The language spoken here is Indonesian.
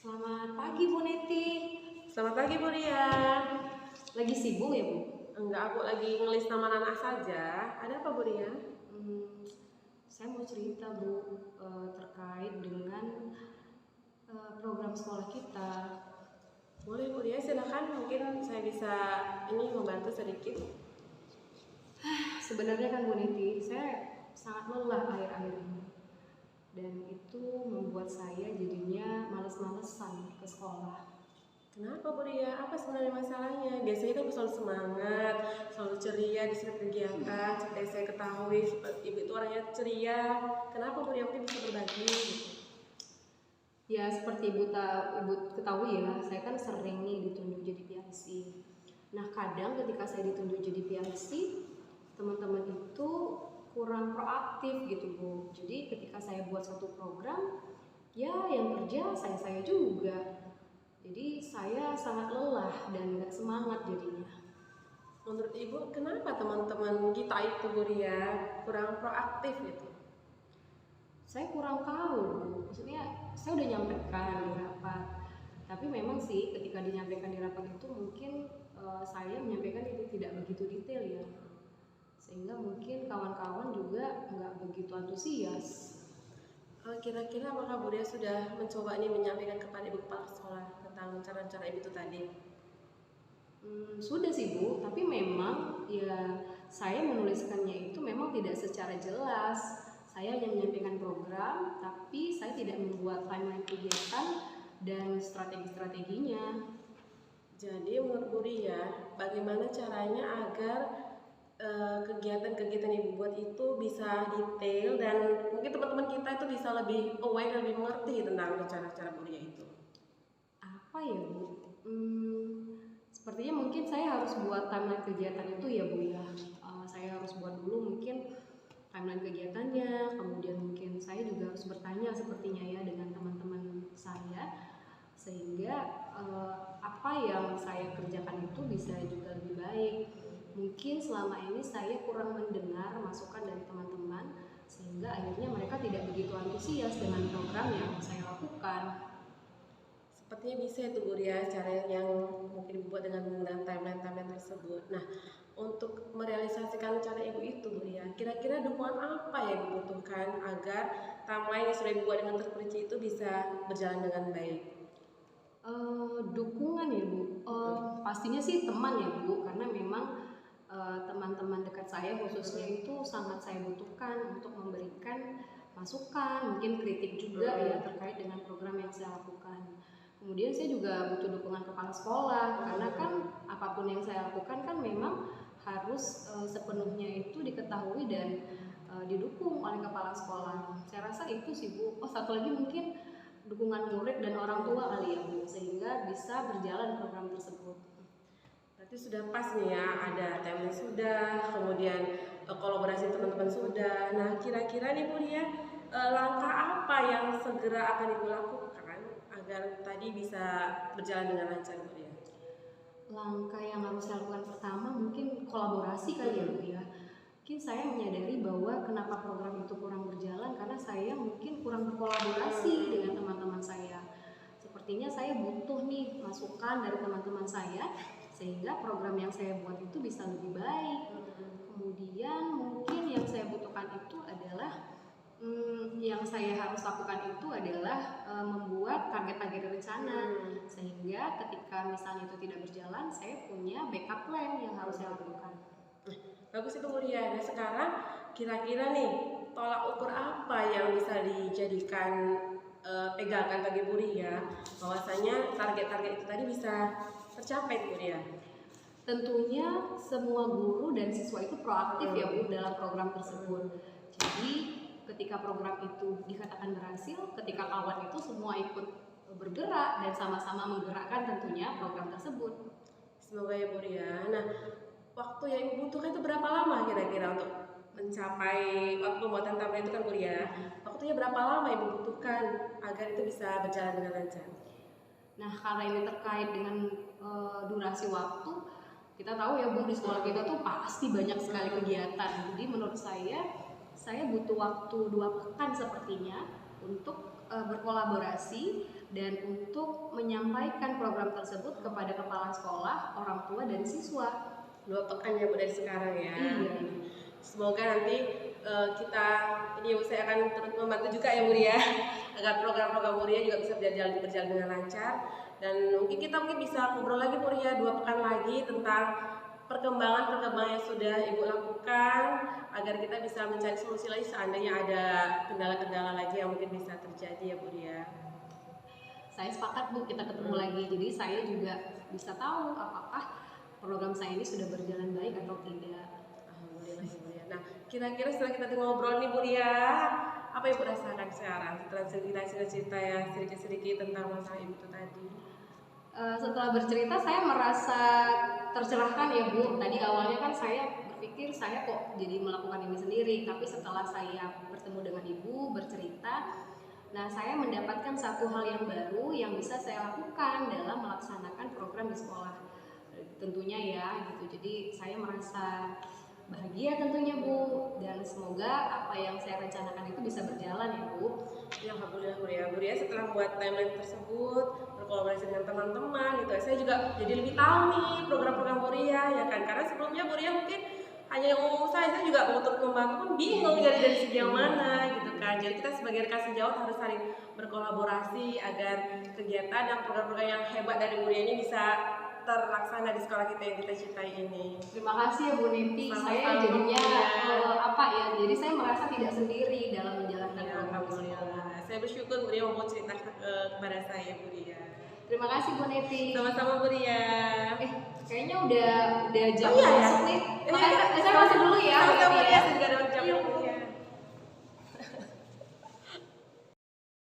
Selamat pagi Bu Neti. Selamat pagi Bu Ria. Lagi sibuk ya Bu? Enggak, aku lagi ngelis nama anak saja. Ada apa Bu Ria? Saya mau cerita Bu terkait dengan program sekolah kita. Boleh Bu Ria, silakan. Mungkin saya bisa membantu sedikit. Sebenarnya kan Bu Neti, saya sangat lelah akhir-akhir ini. Dan itu membuat saya jadinya males-malesan ke sekolah. Kenapa Bu Ria? Apa sebenarnya masalahnya? Biasanya kita selalu semangat, selalu ceria di setiap kegiatan. Seperti saya ketahui, Ibu itu orangnya ceria. Kenapa Bu Ria? Mungkin bisa berbagi gitu. Ya seperti Ibu ketahui ya, saya kan sering nih ditunjuk jadi PIC. Nah kadang ketika saya ditunjuk jadi PIC, teman-teman itu kurang proaktif gitu Bu. Jadi ketika saya buat satu program, ya yang kerja saya juga. Jadi saya sangat lelah dan gak semangat jadinya. Menurut Ibu, kenapa teman-teman kita itu Bu Ria kurang proaktif gitu? Saya kurang tahu Bu. Maksudnya saya udah nyampaikan di rapat. Tapi memang sih ketika dinyampaikan di rapat itu mungkin saya menyampaikan itu tidak begitu detail ya. Sehingga mungkin kawan-kawan juga nggak begitu antusias. Kira-kira apakah Bu Ria sudah mencoba menyampaikan kepada Ibu Kepala Sekolah tentang cara-cara Ibu itu tadi? Sudah sih Bu, tapi memang ya saya menuliskannya itu memang tidak secara jelas. Saya yang menyampaikan program, tapi saya tidak membuat timeline kegiatan dan strategi-strateginya. Jadi menurut Bu Ria, bagaimana caranya agar kegiatan-kegiatan Ibu buat itu bisa detail dan mungkin teman-teman kita itu bisa lebih aware dan lebih mengerti tentang cara-cara Bu Ria itu? Apa ya Bu? Sepertinya mungkin saya harus buat timeline kegiatan itu ya Bu ya. Saya harus buat dulu mungkin timeline kegiatannya, kemudian mungkin saya juga harus bertanya sepertinya ya dengan teman-teman saya, sehingga apa yang saya kerjakan itu bisa juga lebih baik. Mungkin selama ini saya kurang mendengar masukan dari teman-teman, sehingga akhirnya mereka tidak begitu antusias dengan program yang saya lakukan. Sepertinya bisa itu Bu Ria, cara yang mungkin dibuat dengan menggunakan timeline-timeline tersebut. Nah, untuk merealisasikan cara Ibu itu Bu Ria, kira-kira dukungan apa yang dibutuhkan agar timeline yang sudah dibuat dengan terperinci itu bisa berjalan dengan baik? Dukungan ya Bu, pastinya sih teman ya Bu, karena memang teman-teman dekat saya khususnya itu sangat saya butuhkan untuk memberikan masukan, mungkin kritik juga ya terkait dengan program yang saya lakukan. Kemudian saya juga butuh dukungan kepala sekolah, karena kan apapun yang saya lakukan kan memang harus sepenuhnya itu diketahui dan didukung oleh kepala sekolah. Saya rasa itu sih Bu. Oh satu lagi mungkin dukungan murid dan orang tua kali ya Bu, sehingga bisa berjalan program tersebut. Berarti sudah pas nih ya, ada timeline sudah, kemudian kolaborasi teman-teman sudah. Nah, kira-kira nih Bu Ria, langkah apa yang segera akan Ibu lakukan agar tadi bisa berjalan dengan lancar Bu Ria? Langkah yang harus saya lakukan pertama mungkin kolaborasi kali ya Bu ya. Mungkin saya menyadari bahwa kenapa program itu kurang berjalan karena saya mungkin kurang berkolaborasi dengan teman-teman saya. Sepertinya saya butuh nih masukan dari teman-teman saya sehingga program yang saya buat itu bisa lebih baik. Kemudian mungkin yang saya butuhkan itu adalah yang saya harus lakukan itu adalah membuat target-target rencana sehingga ketika misalnya itu tidak berjalan saya punya backup plan yang harus saya lakukan. Bagus itu Bu Ria. Nah sekarang kira-kira nih tolak ukur apa yang bisa dijadikan pegangan bagi Bu Ria bahwasanya target-target itu tadi bisa tercapai Bu Ria? Tentunya semua guru dan siswa itu proaktif ya Bu dalam program tersebut. Jadi ketika program itu dikatakan berhasil, ketika kawan itu semua ikut bergerak dan sama-sama menggerakkan tentunya program tersebut. Semoga ya Bu Ria. Nah, waktu yang Ibu butuhkan itu berapa lama kira-kira untuk mencapai waktu pembuatan tabel itu kan Bu Ria? Waktunya berapa lama Ibu butuhkan agar itu bisa berjalan dengan lancar? Nah, karena ini terkait dengan durasi waktu, kita tahu ya Bu di sekolah kita tuh pasti banyak sekali kegiatan. Jadi menurut saya butuh waktu 2 pekan sepertinya untuk berkolaborasi dan untuk menyampaikan program tersebut kepada kepala sekolah, orang tua, dan siswa. 2 pekan ya Bu dari sekarang ya. Iya. Semoga nanti kita ini saya akan turut membantu juga ya Bu ya, agar program-program Bu Ria juga bisa berjalan dengan lancar, dan mungkin kita bisa ngobrol lagi Bu Ria 2 pekan lagi tentang perkembangan yang sudah Ibu lakukan, agar kita bisa mencari solusi lagi seandainya ada kendala-kendala lagi yang mungkin bisa terjadi ya Bu Ria. Saya sepakat Bu, kita ketemu lagi, jadi saya juga bisa tahu apakah program saya ini sudah berjalan baik atau tidak. Alhamdulillah ya Bu Ria. Nah, kira-kira setelah kita ngobrol nih Bu Ria, apa yang Bu rasakan sekarang setelah cerita ya sedikit-sedikit tentang masalah Ibu itu tadi? Setelah bercerita saya merasa tercerahkan ya Bu. Tadi awalnya kan saya berpikir saya kok jadi melakukan ini sendiri, tapi setelah saya bertemu dengan Ibu, bercerita, nah saya mendapatkan satu hal yang baru yang bisa saya lakukan dalam melaksanakan program di sekolah. Tentunya ya gitu. Jadi saya merasa bahagia tentunya Bu, dan semoga apa yang saya rencanakan itu bisa berjalan ya Bu. Ya alhamdulillah Bu Ria. Bu Ria setelah membuat timeline tersebut, berkolaborasi dengan teman-teman gitu, saya juga jadi lebih tahu nih program-program Bu Ria ya kan, karena sebelumnya Bu Ria mungkin hanya yang umum saya juga mau turut membantu kan bingung dari segi yang mana gitu kan. Jadi kita sebagai rekan sejawat harus saling berkolaborasi agar kegiatan dan program-program yang hebat dari Bu Ria ini bisa terlaksana di sekolah kita yang kita cintai ini. Terima kasih ya Bu Niti. Saya jadinya jadi saya merasa tidak sendiri dalam menjalankan program sekolah. Saya bersyukur Bu Ria mau cerita kepada saya Bu Ria. Terima kasih Bu Niti. Sama-sama Bu Ria. Kayaknya udah jam masuk nih. Makanya saya masuk dulu ya. Sama-sama Bu Ria, sudah ada jam.